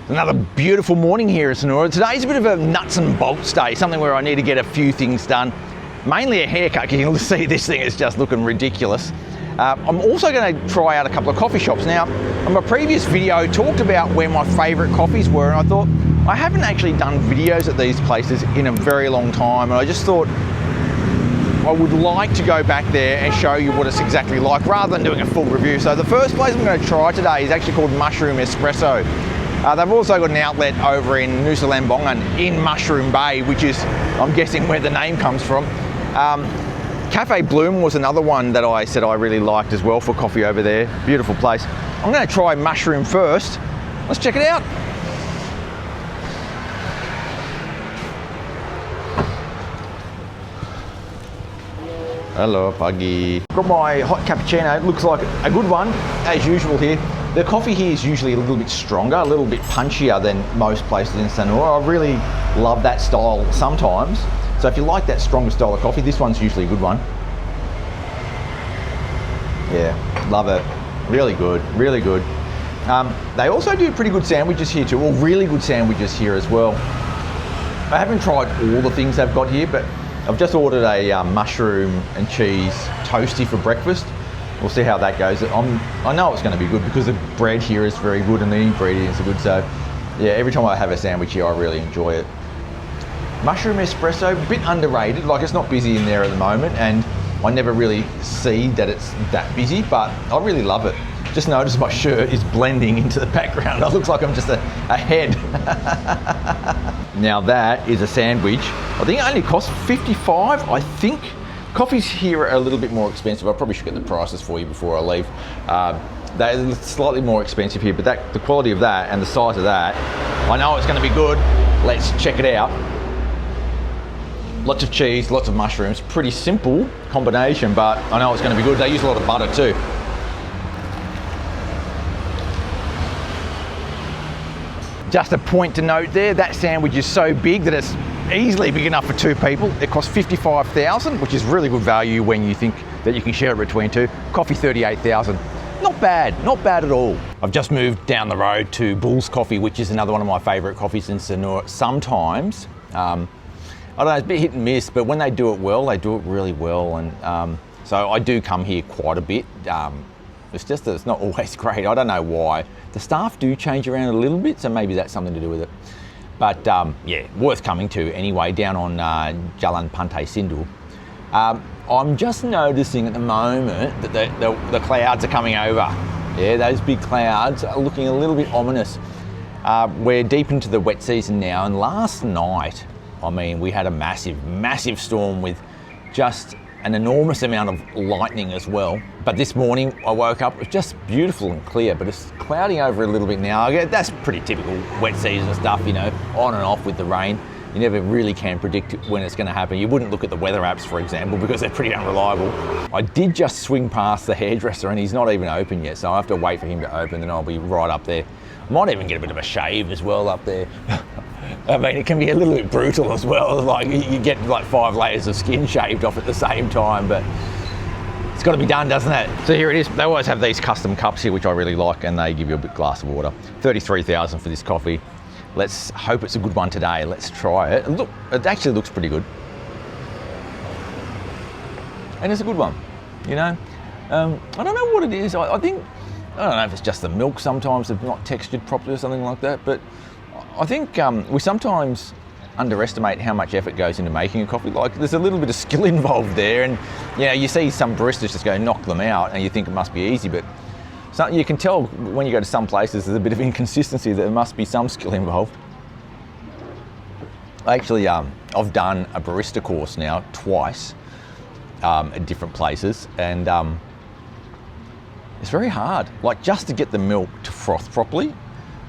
Another beautiful morning here at Sanur. Today's a bit of a nuts and bolts day, something where I need to get a few things done. Mainly a haircut, you can see this thing is just looking ridiculous. I'm also going to try out a couple of coffee shops. Now, on my previous video, talked about where my favourite coffees were, and I thought, I haven't actually done videos at these places in a very long time, and I just thought I would like to go back there and show you what it's exactly like, rather than doing a full review. So the first place I'm going to try today is actually called Mushroom Espresso. They've also got an outlet over in Nusa Lembongan in Mushroom Bay, which is, I'm guessing, where the name comes from. Cafe Bloom was another one that I said I really liked as well for coffee over there. Beautiful place. I'm going to try Mushroom first. Let's check it out. Hello, Puggy. Got my hot cappuccino. It looks like a good one, as usual here. The coffee here is usually a little bit stronger, a little bit punchier than most places in Sanur. I really love that style sometimes. So if you like that stronger style of coffee, this one's usually a good one. Yeah, love it. Really good, really good. They also do pretty good sandwiches here too, or really good sandwiches here as well. I haven't tried all the things they've got here, but I've just ordered a mushroom and cheese toasty for breakfast. We'll see how that goes. I know it's going to be good because the bread here is very good and the ingredients are good. So yeah, every time I have a sandwich here, I really enjoy it. Mushroom espresso, a bit underrated. Like, it's not busy in there at the moment, and I never really see that it's that busy, but I really love it. Just notice my shirt is blending into the background. It looks like I'm just a head. Now that is a sandwich. I think it only costs 55, I think. Coffees here are a little bit more expensive. I probably should get the prices for you before I leave. They're slightly more expensive here, but the quality of that and the size of that, I know it's going to be good. Let's check it out. Lots of cheese, lots of mushrooms. Pretty simple combination, but I know it's going to be good. They use a lot of butter too. Just a point to note there, that sandwich is so big that it's easily big enough for two people. It costs 55,000, which is really good value when you think that you can share it between two. Coffee 38,000. Not bad at all. I've just moved down the road to Bull's Coffee, which is another one of my favourite coffees in Sanur. Sometimes, I don't know, it's a bit hit and miss, but when they do it well, they do it really well. And so I do come here quite a bit. It's just that it's not always great. I don't know why. The staff do change around a little bit, so maybe that's something to do with it. But yeah, worth coming to anyway, down on Jalan Pantai Sindu. I'm just noticing at the moment that the clouds are coming over. Yeah, those big clouds are looking a little bit ominous. We're deep into the wet season now, and last night, I mean, we had a massive storm with just an enormous amount of lightning as well. But this morning I woke up, it was just beautiful and clear, but it's clouding over a little bit now. That's pretty typical wet season stuff, you know, on and off with the rain. You never really can predict when it's going to happen. You wouldn't look at the weather apps, for example, because they're pretty unreliable. I did just swing past the hairdresser and he's not even open yet, so I have to wait for him to open, then I'll be right up there. I might even get a bit of a shave as well up there. I mean, it can be a little bit brutal as well. Like, you get like 5 layers of skin shaved off at the same time, but it's got to be done, doesn't it? So here it is. They always have these custom cups here, which I really like, and they give you a big glass of water. 33,000 for this coffee. Let's hope it's a good one today. Let's try it. Look, it actually looks pretty good. And it's a good one, you know? I don't know what it is. I think, I don't know if it's just the milk sometimes, it's not textured properly or something like that, but I think we sometimes underestimate how much effort goes into making a coffee. Like, there's a little bit of skill involved there, and you know, you see some baristas just go knock them out and you think it must be easy, but you can tell when you go to some places there's a bit of inconsistency, that there must be some skill involved. Actually, I've done a barista course now twice at different places, and it's very hard, like, just to get the milk to froth properly.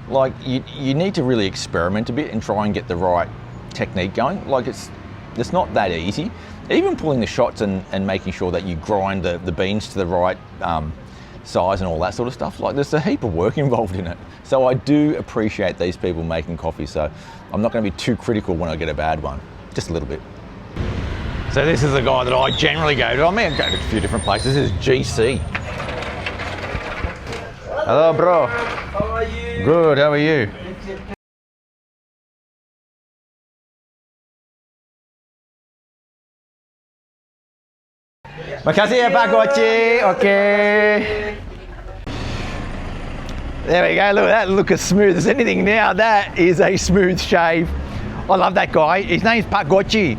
Like, you need to really experiment a bit and try and get the right technique going. Like, it's not that easy. Even pulling the shots and making sure that you grind the beans to the right size and all that sort of stuff. Like, there's a heap of work involved in it. So I do appreciate these people making coffee, so I'm not going to be too critical when I get a bad one. Just a little bit. So this is the guy that I generally go to. I mean, I go to a few different places. This is GC. Hello, bro. How are you? Good, how are you? Makasih ya Pak Gochi. Okay. There we go. Look at that. Look as smooth as anything now. That is a smooth shave. I love that guy. His name's Pak Gochi.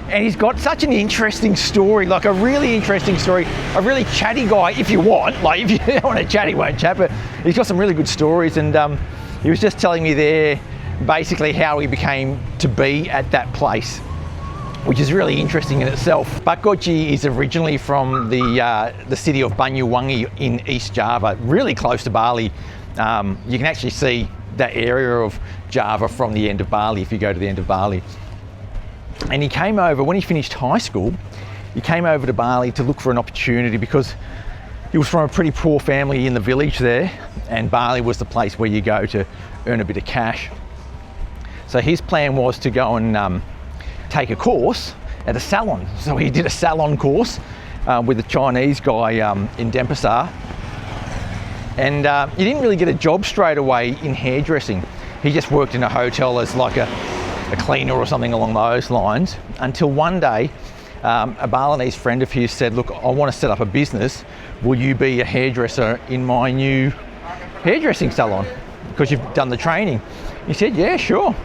And he's got such an interesting story, like a really interesting story, a really chatty guy if you want. Like if you don't want to chat, he won't chat, but he's got some really good stories. And he was just telling me there basically how he became to be at that place, which is really interesting in itself. Pak Gochi is originally from the city of Banyuwangi in East Java, really close to Bali. You can actually see that area of Java from the end of Bali if you go to the end of Bali. And he came over, when he finished high school, he came over to Bali to look for an opportunity because he was from a pretty poor family in the village there, and Bali was the place where you go to earn a bit of cash. So his plan was to go and take a course at a salon. So he did a salon course with a Chinese guy in Denpasar. And he didn't really get a job straight away in hairdressing. He just worked in a hotel as like a cleaner or something along those lines, until one day a Balinese friend of his said, look, I want to set up a business. Will you be a hairdresser in my new hairdressing salon because you've done the training? He said, yeah, sure.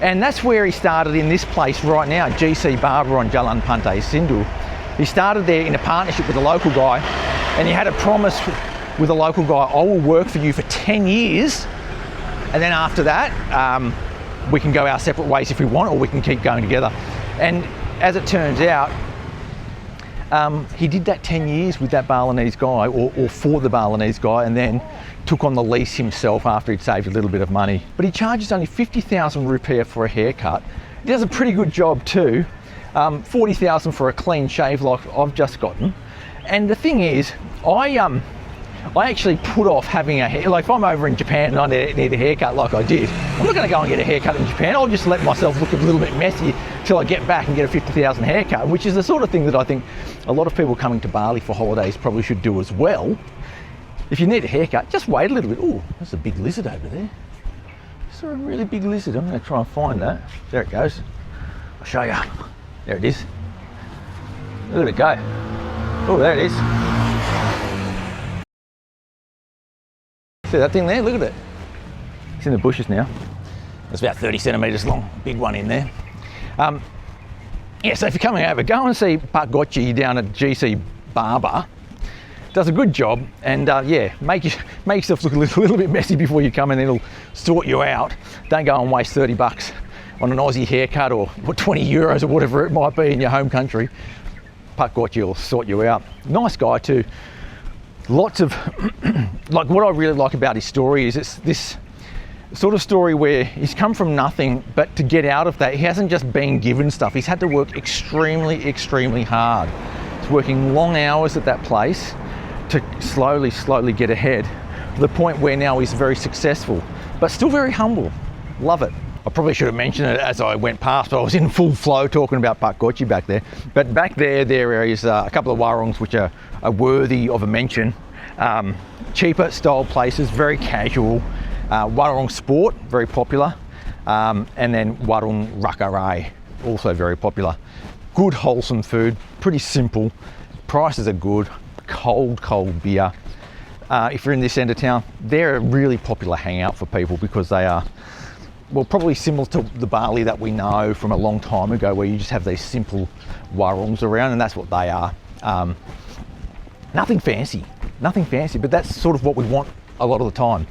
And that's where he started in this place right now, GC Barber on Jalan Pantai Sindu. He started there in a partnership with a local guy, and he had a promise with a local guy, I will work for you for 10 years, and then after that, we can go our separate ways if we want, or we can keep going together. And as it turns out, he did that 10 years with that Balinese guy, or for the Balinese guy, and then took on the lease himself after he'd saved a little bit of money. But he charges only 50,000 rupiah for a haircut. He does a pretty good job too. 40,000 for a clean shave like I've just gotten. And the thing is, I actually put off having a hair, like if I'm over in Japan and I need a haircut like I did, I'm not going to go and get a haircut in Japan. I'll just let myself look a little bit messy till I get back and get a 50,000 haircut, which is the sort of thing that I think a lot of people coming to Bali for holidays probably should do as well. If you need a haircut, just wait a little bit. Oh, there's a big lizard over there. I saw a really big lizard. I'm going to try and find that. There it goes. I'll show you. There it is. Look at it go. Oh, there it is. See that thing there? Look at it. It's in the bushes now. It's about 30 centimetres long. Big one in there. Yeah, so if you're coming over, go and see Pak Gochi down at GC Barber. Does a good job, and yeah, make yourself look a little bit messy before you come, and then it'll sort you out. Don't go and waste 30 bucks on an Aussie haircut, or 20 euros or whatever it might be in your home country. Pak Gochi will sort you out. Nice guy too. Lots of, like what I really like about his story is it's this sort of story where he's come from nothing, but to get out of that, he hasn't just been given stuff. He's had to work extremely, extremely hard. He's working long hours at that place to slowly get ahead to the point where now he's very successful, but still very humble. Love it. I probably should have mentioned it as I went past, but I was in full flow talking about Pak Gochi back there. But back there is a couple of warungs which are worthy of a mention. Cheaper style places, very casual. Warung Sport, very popular. And then Warung Rakarai, also very popular. Good wholesome food, pretty simple. Prices are good. Cold beer. If you're in this end of town, they're a really popular hangout for people because they are, well, probably similar to the Bali that we know from a long time ago, where you just have these simple warungs around, and that's what they are. Nothing fancy, but that's sort of what we want a lot of the time.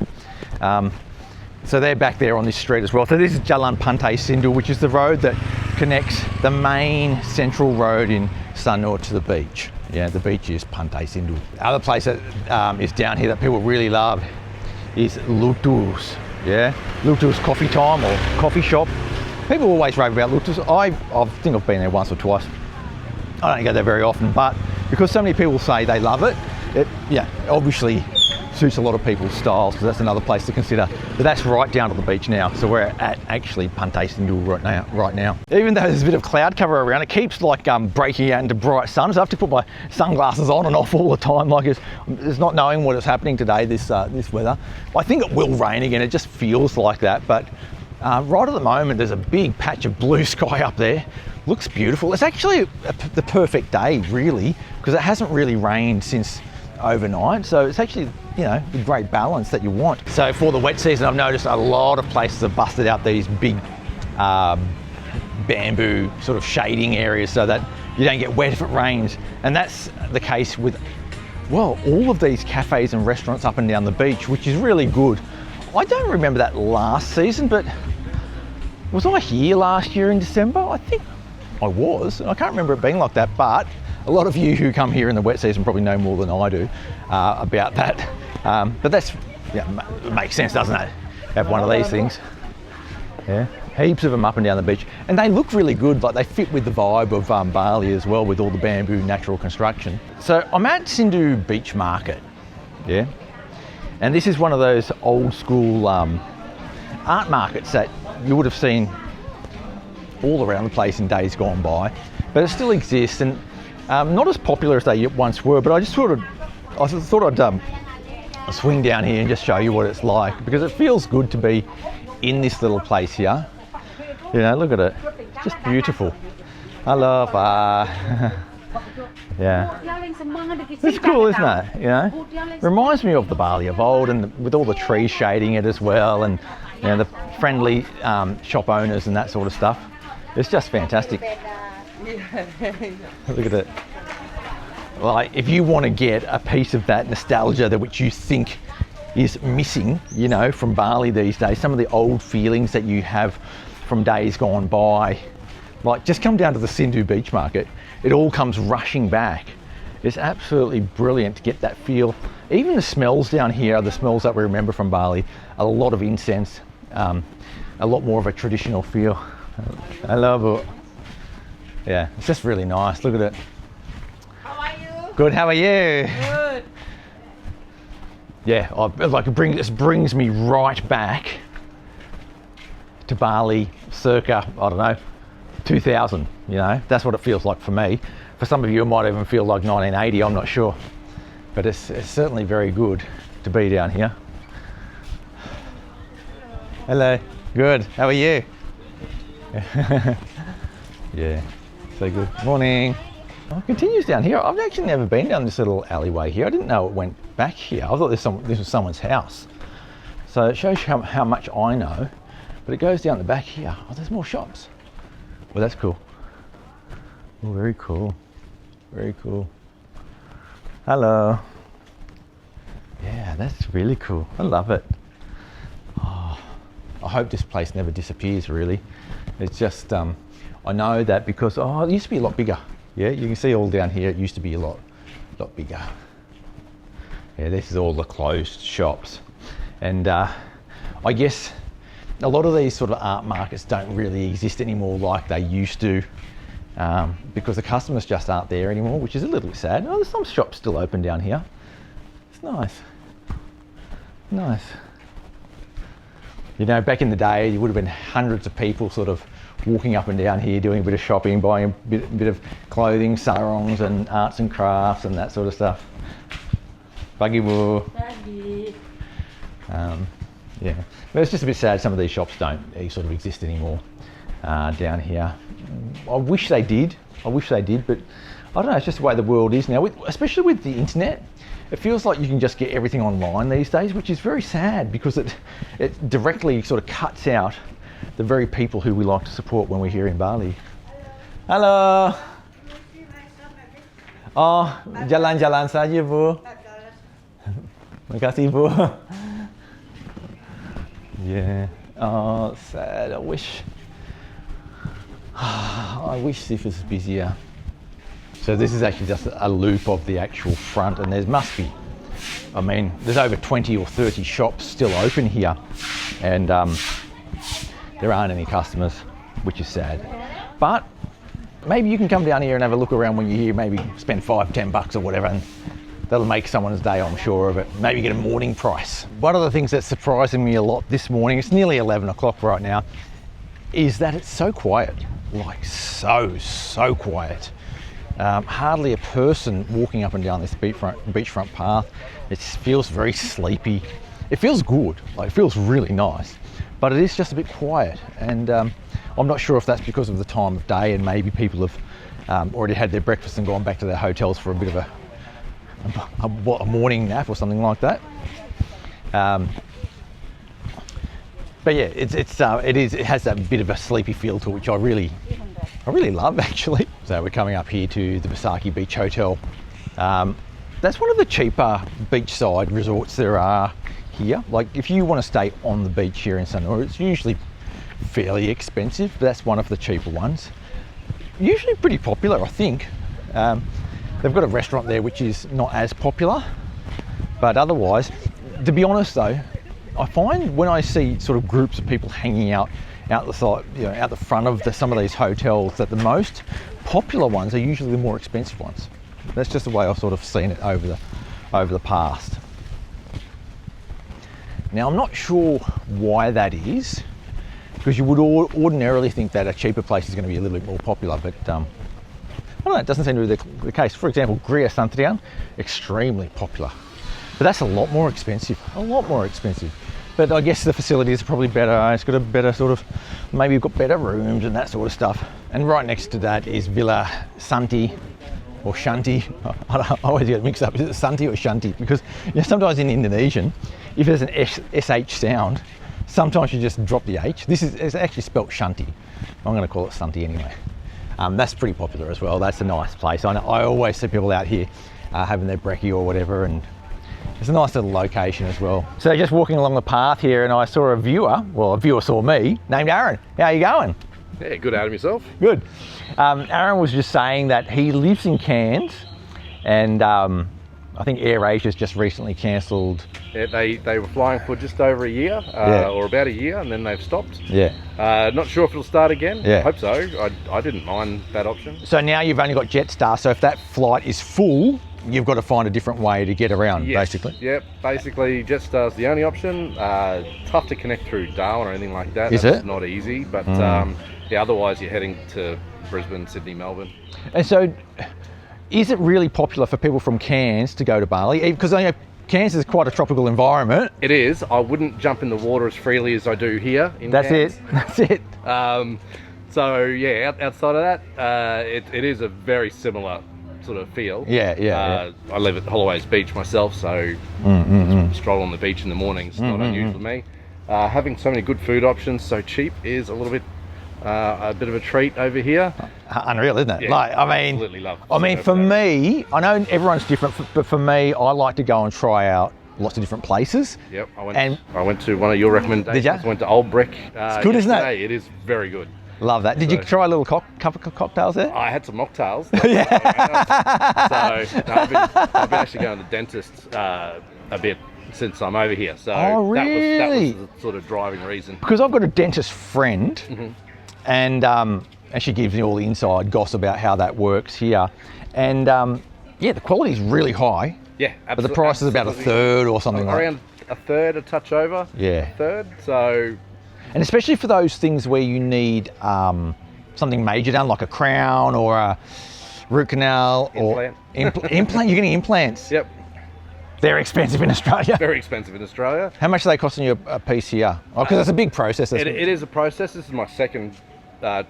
So they're back there on this street as well. So this is Jalan Pantai Sindu, which is the road that connects the main central road in Sanur to the beach. Yeah, the beach is Pantai Sindu. The other place that is down here that people really love is Lutu's. Yeah, Lutu's Coffee Time or coffee shop. People always rave about Lutu's. I think I've been there once or twice. I don't go there very often, but because so many people say they love it, yeah, obviously suits a lot of people's styles, because that's another place to consider. But that's right down to the beach now. So we're at actually Pantai Sanur right now. Even though there's a bit of cloud cover around, it keeps like breaking out into bright sun. So I have to put my sunglasses on and off all the time. Like it's not knowing what is happening today, this weather. I think it will rain again. It just feels like that. But right at the moment, there's a big patch of blue sky up there. Looks beautiful. It's actually the perfect day, really, because it hasn't really rained since overnight. So it's actually, you know, the great balance that you want. So for the wet season, I've noticed a lot of places have busted out these big bamboo sort of shading areas so that you don't get wet if it rains. And that's the case with, well, all of these cafes and restaurants up and down the beach, which is really good. I don't remember that last season, but was I here last year in December? I think I was. I can't remember it being like that, but a lot of you who come here in the wet season probably know more than I do about that. But that's, yeah, it makes sense, doesn't it? Have one of these things. Yeah, heaps of them up and down the beach. And they look really good, like they fit with the vibe of Bali as well, with all the bamboo natural construction. So I'm at Sanur Beach Market, yeah? And this is one of those old school art markets that you would have seen all around the place in days gone by, but it still exists, and not as popular as they once were. But I just thought I'd swing down here and just show you what it's like, because it feels good to be in this little place here. You know, look at it, it's just beautiful. Hello, yeah, it's cool, isn't it? You know, reminds me of the Bali of old, and with all the trees shading it as well, and you know, the friendly shop owners and that sort of stuff. It's just fantastic. Look at it. Like, if you want to get a piece of that nostalgia that which you think is missing, you know, from Bali these days, some of the old feelings that you have from days gone by, like just come down to the Sanur Beach Market. It all comes rushing back. It's absolutely brilliant to get that feel. Even the smells down here are the smells that we remember from Bali. A lot of incense, a lot more of a traditional feel. I love it. Yeah, it's just really nice. Look at it. How are you? Good, how are you? Good. Yeah, this brings me right back to Bali circa, I don't know, 2000, you know? That's what it feels like for me. For some of you, it might even feel like 1980, I'm not sure. But it's certainly very good to be down here. Hello. Good, how are you? Yeah, so good. Morning. Oh, it continues down here. I've actually never been down this little alleyway here. I didn't know it went back here. I thought this was someone's house. So it shows you how much I know. But it goes down the back here. Oh, there's more shops. Well, that's cool. Oh, very cool. Very cool. Hello. Yeah, that's really cool. I love it. Oh, I hope this place never disappears, really. It's just, I know that because, it used to be a lot bigger. Yeah, you can see all down here, it used to be a lot bigger. Yeah, this is all the closed shops. And I guess a lot of these sort of art markets don't really exist anymore like they used to, because the customers just aren't there anymore, which is a little bit sad. Oh, there's some shops still open down here. It's nice. Nice. You know, back in the day, there would have been hundreds of people sort of walking up and down here, doing a bit of shopping, buying a bit of clothing, sarongs and arts and crafts and that sort of stuff. Buggy woo. Yeah, but it's just a bit sad some of these shops don't sort of exist anymore down here. I wish they did, but I don't know, it's just the way the world is now, especially with the internet. It feels like you can just get everything online these days, which is very sad because it directly sort of cuts out the very people who we like to support when we're here in Bali. Hello. Oh, jalan-jalan saja, Bu. Makasih, Bu. Yeah. Oh, sad. I wish this was busier. So this is actually just a loop of the actual front, and there must be, I mean, there's over 20 or 30 shops still open here, and there aren't any customers, which is sad. But maybe you can come down here and have a look around when you're here, maybe spend $5-10 or whatever, and that'll make someone's day, I'm sure of it. Maybe get a morning price. One of the things that's surprising me a lot this morning, it's nearly 11 o'clock right now, is that it's so quiet. Like so quiet. Hardly a person walking up and down this beachfront path. It feels very sleepy. It feels good, like it feels really nice, but it is just a bit quiet. And I'm not sure if that's because of the time of day, and maybe people have already had their breakfast and gone back to their hotels for a bit of a morning nap or something like that. But yeah, it has that bit of a sleepy feel to it, which I really love actually. So we're coming up here to the Basaki Beach Hotel. That's one of the cheaper beachside resorts there are here. Like if you want to stay on the beach here in Sanur, it's usually fairly expensive, but that's one of the cheaper ones. Usually pretty popular, I think. They've got a restaurant there which is not as popular, but otherwise, to be honest though, I find when I see sort of groups of people hanging out the side, out the front of some of these hotels, that the most popular ones are usually the more expensive ones. That's just the way I've sort of seen it over the past. Now I'm not sure why that is, because you would ordinarily think that a cheaper place is going to be a little bit more popular, but I don't know, it doesn't seem to be the case. For example, Gria Santrian, extremely popular, but that's a lot more expensive, But I guess the facilities are probably better. It's got a better sort of, maybe you've got better rooms and that sort of stuff. And right next to that is Villa Santi, or Shanti. I always get mixed up, is it Santi or Shanti? Because sometimes in Indonesian, if there's an SH sound, sometimes you just drop the H. It's actually spelt Shanti. I'm going to call it Santi anyway. That's pretty popular as well. That's a nice place. I always see people out here having their brekkie or whatever, and it's a nice little location as well. So just walking along the path here, and I saw a viewer saw me, named Aaron. How are you going? Yeah, good. Adam, yourself? Good. Aaron was just saying that he lives in Cairns, and I think AirAsia's just recently cancelled. Yeah, they were flying for just over a year, or about a year, and then they've stopped. Yeah. Not sure if it'll start again. Yeah. Hope so. I didn't mind that option. So now you've only got Jetstar, so if that flight is full, you've got to find a different way to get around, Yes. basically. Yep, basically Jetstar's the only option. Tough to connect through Darwin or anything like that. Is That's it? not easy, but yeah, otherwise you're heading to Brisbane, Sydney, Melbourne. And so, is it really popular for people from Cairns to go to Bali? Because I know Cairns is quite a tropical environment. It is. I wouldn't jump in the water as freely as I do here in Cairns. That's it. So yeah, outside of that, it is a very similar sort of feel. Yeah. I live at Holloway's Beach myself, so stroll on the beach in the morning is not unusual for me. Having so many good food options so cheap is a bit of a treat over here. Unreal, isn't it? Yeah, like, absolutely love. For me, I know everyone's different, but for me, I like to go and try out lots of different places. Yep, I went to one of your recommendations. Did ya? I went to Old Brick. It's good, isn't it? It is very good. Love that. Did you try a little couple of cocktails there? I had some mocktails. Yeah. So I've been actually going to the dentist a bit since I'm over here. So that was the sort of driving reason. Because I've got a dentist friend, and she gives me all the inside gossip about how that works here. And the quality is really high. Yeah, absolutely. But the price is about a third or something like that. Around a third, a touch over. Yeah. A third. So. And especially for those things where you need something major done, like a crown or a root canal or implant. You're getting implants. Yep. They're expensive in Australia. Very expensive in Australia. How much are they costing you a piece here? Oh, because it's a big process. It is a process. This is my second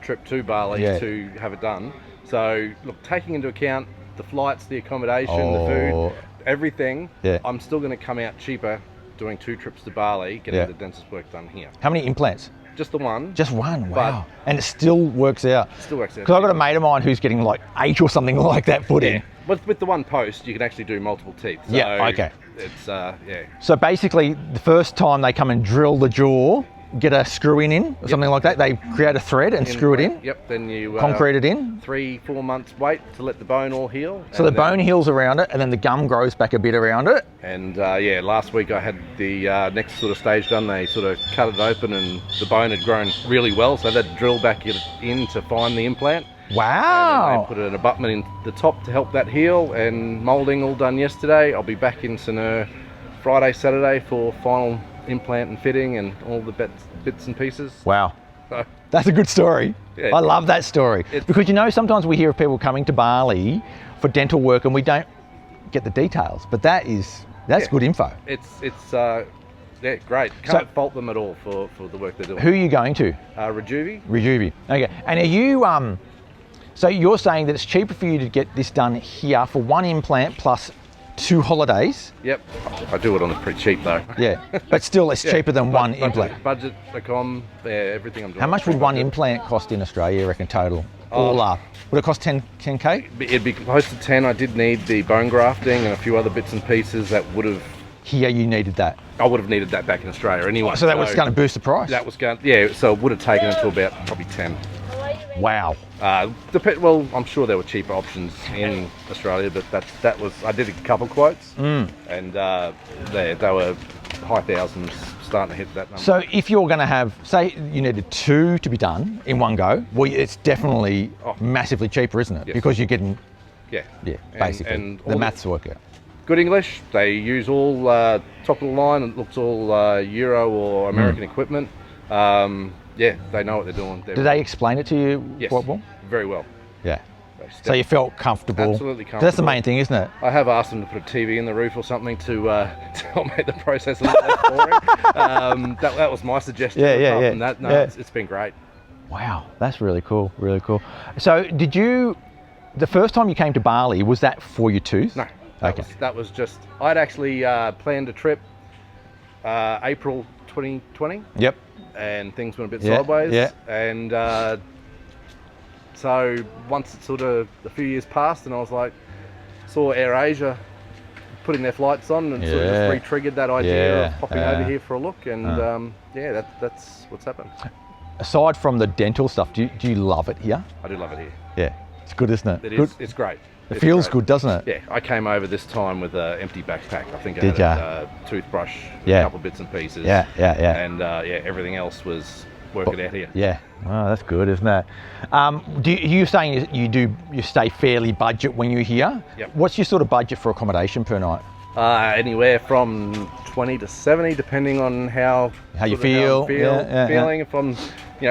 trip to Bali to have it done. So look, taking into account the flights, the accommodation, the food, everything, I'm still going to come out cheaper doing 2 trips to Bali, getting the dentist work done here. How many implants? Just the one. Just one, wow. And it still works out. Still works out. Because I've got a mate of mine who's getting like 8 or something like that put in. With the one post, you can actually do multiple teeth. So okay. It's, So basically, the first time they come and drill the jaw, get a screw in or something like that, they create a thread and screw it in. Yep, then you concrete it in. 3-4 months wait to let the bone all heal. So the bone heals around it, and then the gum grows back a bit around it. And last week I had the next sort of stage done. They sort of cut it open, and the bone had grown really well, so they had to drill back in to find the implant. Wow. And then they put an abutment in the top to help that heal, and moulding all done yesterday. I'll be back in Sanur Friday, Saturday for final implant and fitting and all the bits and pieces. Wow. So, that's a good story. Yeah. I love that story. Because, you know, sometimes we hear of people coming to Bali for dental work and we don't get the details, but that's good info. It's great. Can't fault them at all for the work they're doing. Who are you going to? Rejuvi. Okay. And are you, so you're saying that it's cheaper for you to get this done here for one implant plus 2 holidays? Yep. I do it on pretty cheap though. Yeah, but still it's cheaper than one implant. Budget, everything I'm doing. How much would one implant cost in Australia, you reckon, total? All up. Would it cost 10K? It'd be close to 10. I did need the bone grafting and a few other bits and pieces that would have... Here you needed that? I would have needed that back in Australia anyway. So that was going to boost the price? That was going, yeah, so it would have taken it to about probably 10. Wow. Well, I'm sure there were cheaper options in Australia, but that was, I did a couple quotes, and they were high thousands, starting to hit that number. So if you're going to have, say you needed 2 to be done in one go, well, it's definitely massively cheaper, isn't it? Yes. Because you're getting, yeah, basically, and the maths work out. Good English, they use all top of the line, it looks all Euro or American equipment. Yeah, they know what they're doing. Did they explain it to you? Yes, quite well? very well. Yeah. So you felt comfortable? Absolutely comfortable. That's the main thing, isn't it? I have asked them to put a TV in the roof or something to help make the process a little less boring. That was my suggestion. Yeah. That, no, it's been great. Wow, that's really cool, really cool. So did you, the first time you came to Bali, was that for your tooth? No. Okay. That was just, I'd actually planned a trip April 2020. Yep. And things went a bit sideways. Yeah. And so once it sort of a few years passed, and I was like, saw AirAsia putting their flights on, and sort of just re-triggered that idea of popping over here for a look. And that's what's happened. Aside from the dental stuff, do you love it here? I do love it here. Yeah, it's good, isn't it? It is. It's great. It feels good, doesn't it? Yeah, I came over this time with an empty backpack. I think I had a toothbrush, a couple of bits and pieces. Yeah. And everything else was working out here. Yeah, oh, that's good, isn't it? You're saying you stay fairly budget when you're here? Yep. What's your sort of budget for accommodation per night? Anywhere from 20 to 70, depending on how you feel. Feeling. If I'm,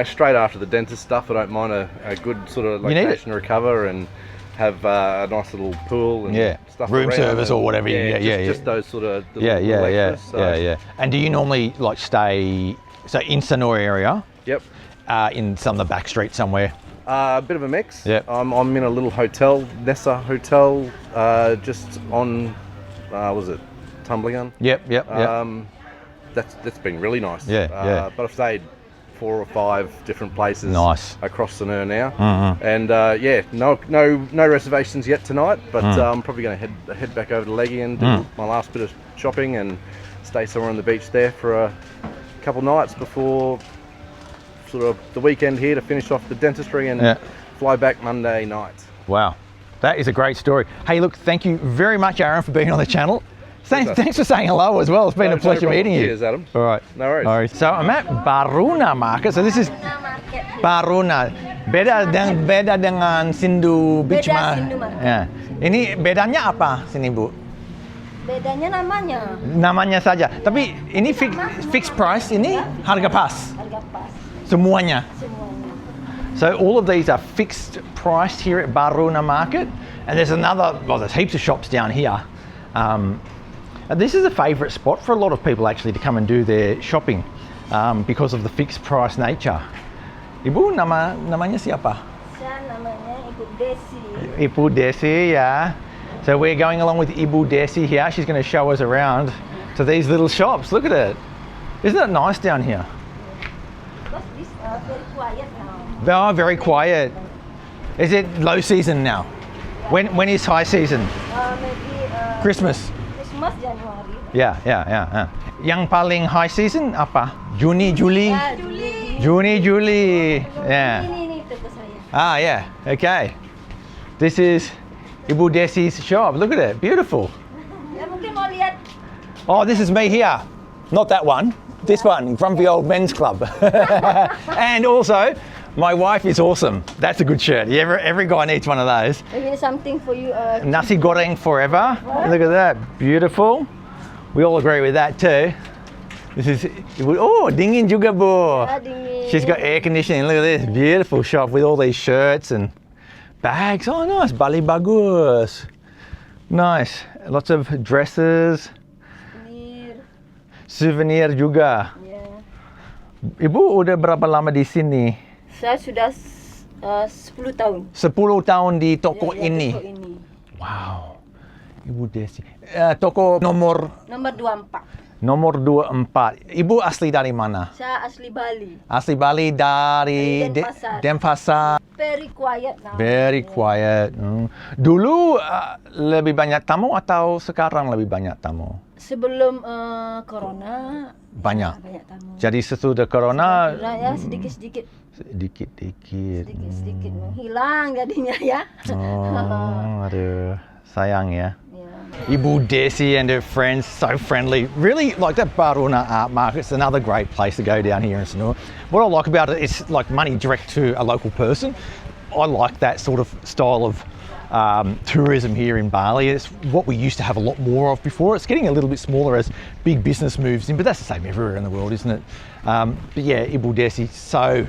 straight after the dentist stuff, I don't mind a good sort of location to recover and have a nice little pool and stuff room around service or whatever. Just those sort of yeah. And do you normally stay in Sanur area? Yep. In some of the back streets somewhere. A bit of a mix. Yep. I'm in a little hotel, Nessa Hotel, just on, was it Tumblingun? Yep. That's been really nice. Yeah. But I've stayed 4 or 5 different places across Sanur now, and no reservations yet tonight. But I'm probably going to head back over to Leggy and do my last bit of shopping and stay somewhere on the beach there for a couple nights before sort of the weekend here to finish off the dentistry and fly back Monday night. Wow, that is a great story. Hey, look, thank you very much, Aaron, for being on the channel. Thanks for saying hello as well. It's been a pleasure meeting you. Cheers, Adam. All right. No worries. So I'm at Baruna Market. So this is Baruna. Beda dengan Sindu Beach Market. Ya. Ini bedanya apa sini, Bu? Bedanya namanya. Namanya saja. Tapi ini fixed price, ini harga pas. Harga pas. Semuanya. So all of these are fixed priced here at Baruna Market, and there's there's heaps of shops down here. This is a favourite spot for a lot of people actually to come and do their shopping because of the fixed price nature. Ibu, namanya siapa? Saya namanya Ibu Desi. Ibu Desi, yeah. So we're going along with Ibu Desi here. She's going to show us around to these little shops. Look at it. Isn't it nice down here? Because this very quiet now. Oh, very quiet. Is it low season now? When is high season? Maybe Christmas. Christmas January. Yeah. Yang paling high season apa? Juni, Juli? Juli. Yeah. Ini toko saya. Yeah. Okay. This is Ibu Desi's shop. Look at it. Beautiful. Ya mungkin mau lihat. Oh, this is me here. Not that one. This one, Grumpy Old Men's Club. And also, My wife is awesome. That's a good shirt. Every guy needs one of those. Maybe something for you. Nasi goreng forever. Look at that. Beautiful. We all agree with that too. This is, oh, dingin juga bu. Dingin. She's got air conditioning. Look at this. Beautiful shop with all these shirts and bags. Oh, nice. Bali bagus. Nice. Lots of dresses. Souvenir juga. Yeah. Ibu udah berapa lama di sini? Saya sudah 10 tahun. 10 tahun di toko ini. Toko ini. Wow. Ibu Desi. Toko nomor 24. Nomor 24. Ibu asli dari mana? Saya asli Bali. Asli Bali dari Denpasar. Very quiet now. Very quiet. Dulu lebih banyak tamu atau sekarang lebih banyak tamu? Sebelum corona Banyak tamu. Jadi sesudah corona Ya sedikit-sedikit. Sedikit-sedikit. Sedikit-sedikit menghilang jadinya ya. Oh, aduh, sayang ya. Yeah. Ibu Desi and her friends, so friendly. Really, like that Baruna art market, it's another great place to go down here in Sanur. What I like about it is like money direct to a local person. I like that sort of style of tourism here in Bali. It's what we used to have a lot more of before. It's getting a little bit smaller as big business moves in, but that's the same everywhere in the world, isn't it? But yeah, Ibu Desi, so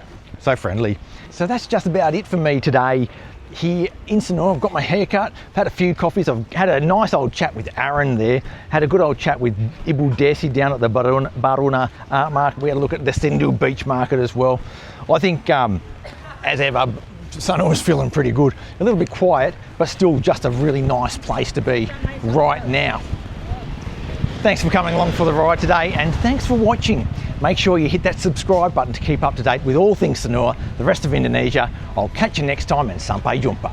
friendly. So that's just about it for me today. Here in Sanur, I've got my haircut, had a few coffees, I've had a nice old chat with Aaron there, had a good old chat with Ibu Desi down at the Baruna Art Market. We had a look at the Sanur Beach Market as well. I think, as ever, Sanur was feeling pretty good. A little bit quiet, but still just a really nice place to be right now. Thanks for coming along for the ride today, and thanks for watching. Make sure you hit that subscribe button to keep up to date with all things Sanur, the rest of Indonesia. I'll catch you next time, and sampai jumpa.